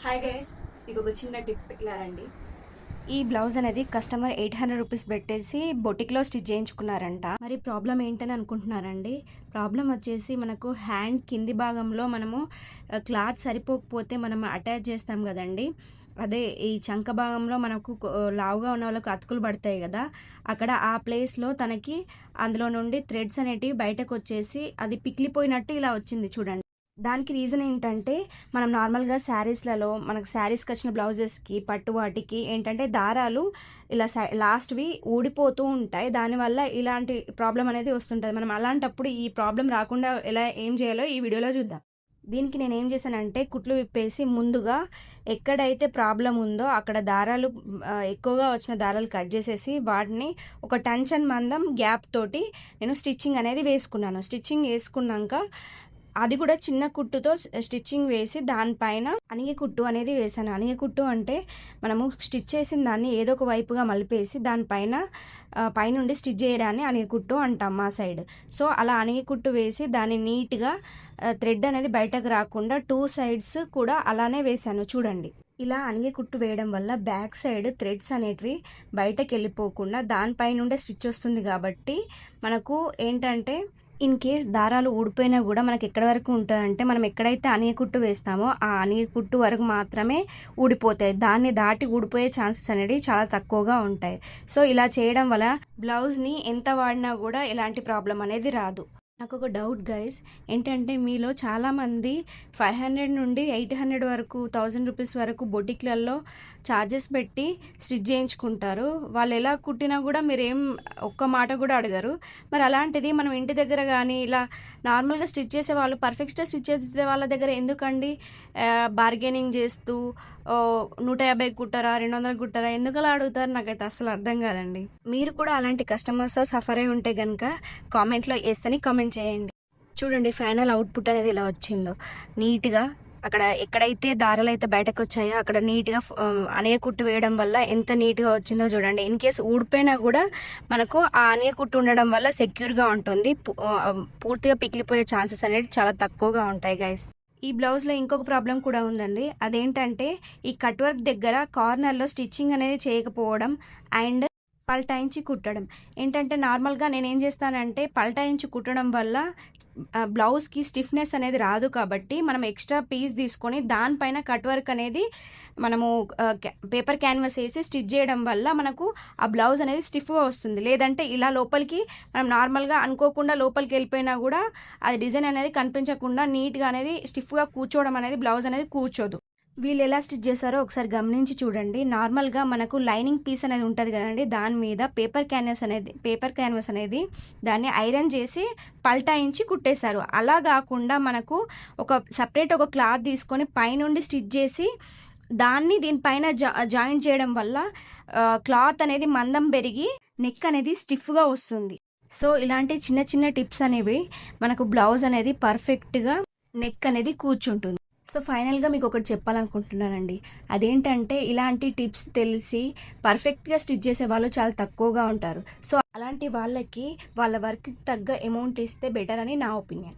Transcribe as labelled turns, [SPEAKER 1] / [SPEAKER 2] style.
[SPEAKER 1] Hi guys, మీకు ఒక చిన్న టిప్ ఇలా రండి.
[SPEAKER 2] ఈ బ్లౌజ్ అనేది కస్టమర్ 800 రూపీస్ పెట్టేసి బొటిక్లో స్టిచ్ చేయించుకున్నారంట. మరి ప్రాబ్లం ఏంటని అనుకుంటున్నారండి? ప్రాబ్లం వచ్చేసి మనకు హ్యాండ్ కింది భాగంలో మనము క్లాత్ సరిపోకపోతే మనం అటాచ్ చేస్తాం కదండి. అదే ఈ చంక భాగంలో మనకు లావుగా ఉన్న వాళ్ళకు అతుకులు పడతాయి కదా, అక్కడ ఆ ప్లేస్లో తనకి అందులో నుండి థ్రెడ్స్ అనేటివి బయటకు వచ్చేసి అది పిక్లిపోయినట్టు ఇలా వచ్చింది చూడండి. దానికి రీజన్ ఏంటంటే మనం నార్మల్గా శారీస్లలో మనకు శారీస్కి వచ్చిన బ్లౌజెస్కి పట్టు వాటికి ఏంటంటే దారాలు ఇలా లాస్ట్వి ఊడిపోతూ ఉంటాయి. దానివల్ల ఇలాంటి ప్రాబ్లం అనేది వస్తుంటుంది. మనం అలాంటప్పుడు ఈ ప్రాబ్లం రాకుండా ఏం చేయాలో ఈ వీడియోలో చూద్దాం. దీనికి నేను ఏం చేశానంటే కుట్లు విప్పేసి ముందుగా ఎక్కడైతే ప్రాబ్లం ఉందో అక్కడ దారాలు ఎక్కువగా వచ్చిన దారాలు కట్ చేసేసి వాటిని ఒక టెన్షన్ మందం గ్యాప్ తోటి నేను స్టిచ్చింగ్ అనేది వేసుకున్నాను. స్టిచ్చింగ్ వేసుకున్నాక అది కూడా చిన్న కుట్టుతో స్టిచ్చింగ్ వేసి దానిపైన అనిగి కుట్టు అనేది వేసాను. అనిగి కుట్టు అంటే మనము స్టిచ్ చేసిన దాన్ని ఏదో ఒక వైపుగా మలిపేసి దానిపైన పైనుండి స్టిచ్ చేయడాన్ని అనిగి కుట్టు అంటాం మా సైడ్. సో అలా అనిగి కుట్టు వేసి దాన్ని నీట్గా థ్రెడ్ అనేది బయటకు రాకుండా 2 సైడ్స్ కూడా అలానే వేసాను చూడండి. ఇలా అనిగి కుట్టు వేయడం వల్ల బ్యాక్ సైడ్ థ్రెడ్స్ అనేటివి బయటకు వెళ్ళిపోకుండా దానిపైనుండే స్టిచ్ వస్తుంది. కాబట్టి మనకు ఏంటంటే ఇన్ కేస్ దారాలు ఊడిపోయినా కూడా మనకి ఎక్కడి వరకు ఉంటుందంటే మనం ఎక్కడైతే అనిగ కుట్టు వేస్తామో ఆ అనిగ కుట్టు వరకు మాత్రమే ఊడిపోతాయి. దాన్ని దాటి ఊడిపోయే ఛాన్సెస్ అనేవి చాలా తక్కువగా ఉంటాయి. సో ఇలా చేయడం వల్ల బ్లౌజ్ని ఎంత వాడినా కూడా ఎలాంటి ప్రాబ్లం అనేది రాదు. నాకు ఒక డౌట్ గైస్, ఏంటంటే మీలో చాలామంది 500 నుండి 800 వరకు 1000 రూపీస్ వరకు బొటిక్లలో ఛార్జెస్ పెట్టి స్టిచ్ చేయించుకుంటారు. వాళ్ళు ఎలా కుట్టినా కూడా మీరేం ఒక్క మాట కూడా అడగరు. మరి అలాంటిది మనం ఇంటి దగ్గర కానీ ఇలా నార్మల్గా స్టిచ్ చేసే వాళ్ళు పర్ఫెక్ట్గా స్టిచ్ చేసే వాళ్ళ దగ్గర ఎందుకండి బార్గెనింగ్ చేస్తూ 150 కుట్టరా 200 కుట్టరా ఎందుకు అలా అడుగుతారు? నాకైతే అసలు అర్థం కాదండి. మీరు కూడా అలాంటి కస్టమర్స్తో సఫర్ అయి ఉంటే కనుక కామెంట్లో వేస్తని కామెంట్ చేయండి. చూడండి ఫైనల్ అవుట్పుట్ అనేది ఇలా వచ్చిందో నీట్గా. అక్కడ ఎక్కడైతే దారాలు అయితే బయటకు వచ్చాయో అక్కడ నీట్గా అనిగ కుట్టు వేయడం వల్ల ఎంత నీట్గా వచ్చిందో చూడండి. ఇన్ కేసు ఊడిపోయినా కూడా మనకు ఆ అనిగ కుట్టు ఉండడం వల్ల సెక్యూర్గా ఉంటుంది. పూర్తిగా పికిలిపోయే ఛాన్సెస్ అనేవి చాలా తక్కువగా ఉంటాయి గైస్. ఈ బ్లౌజ్లో ఇంకొక ప్రాబ్లం కూడా ఉందండి. అదేంటంటే ఈ కట్ వర్క్ దగ్గర కార్నర్లో స్టిచ్చింగ్ అనేది చేయకపోవడం అండ్ పల్టాయించి కుట్టడం. ఏంటంటే నార్మల్గా నేను ఏం చేస్తానంటే పల్టాయించి కుట్టడం వల్ల బ్లౌజ్కి స్టిఫ్నెస్ అనేది రాదు. కాబట్టి మనం ఎక్స్ట్రా పీస్ తీసుకొని దానిపైన కట్ వర్క్ అనేది మనము పేపర్ క్యాన్వాస్ వేసి స్టిచ్ చేయడం వల్ల మనకు ఆ బ్లౌజ్ అనేది స్టిఫ్గా వస్తుంది. లేదంటే ఇలా లోపలికి మనం నార్మల్గా అనుకోకుండా లోపలికి వెళ్ళిపోయినా కూడా అది డిజైన్ అనేది కనిపించకుండా నీట్గా అనేది స్టిఫ్గా కూర్చోవడం అనేది బ్లౌజ్ అనేది కూర్చోదు. వీళ్ళు ఎలా స్టిచ్ చేశారో ఒకసారి గమనించి చూడండి. నార్మల్గా మనకు లైనింగ్ పీస్ అనేది ఉంటుంది కదండి, దాని మీద పేపర్ క్యాన్వాస్ అనేది దాన్ని ఐరన్ చేసి పల్టాయించి కుట్టేశారు. అలా కాకుండా మనకు సపరేట్ ఒక క్లాత్ తీసుకొని పైనుండి స్టిచ్ చేసి దాన్ని దీనిపైన జాయిన్ చేయడం వల్ల క్లాత్ అనేది మందం పెరిగి నెక్ అనేది స్టిఫ్గా వస్తుంది. సో ఇలాంటి చిన్న చిన్న టిప్స్ అనేవి మనకు బ్లౌజ్ అనేది పర్ఫెక్ట్గా నెక్ అనేది కూర్చుంటుంది. సో ఫైనల్గా మీకు ఒకటి చెప్పాలనుకుంటున్నానండి. అదేంటంటే ఇలాంటి టిప్స్ తెలిసి పర్ఫెక్ట్గా స్టిచ్ చేసే వాళ్ళు చాలా తక్కువగా ఉంటారు. సో అలాంటి వాళ్ళకి వాళ్ళ వర్క్కి తగ్గ అమౌంట్ ఇస్తే బెటర్ అని నా ఒపీనియన్.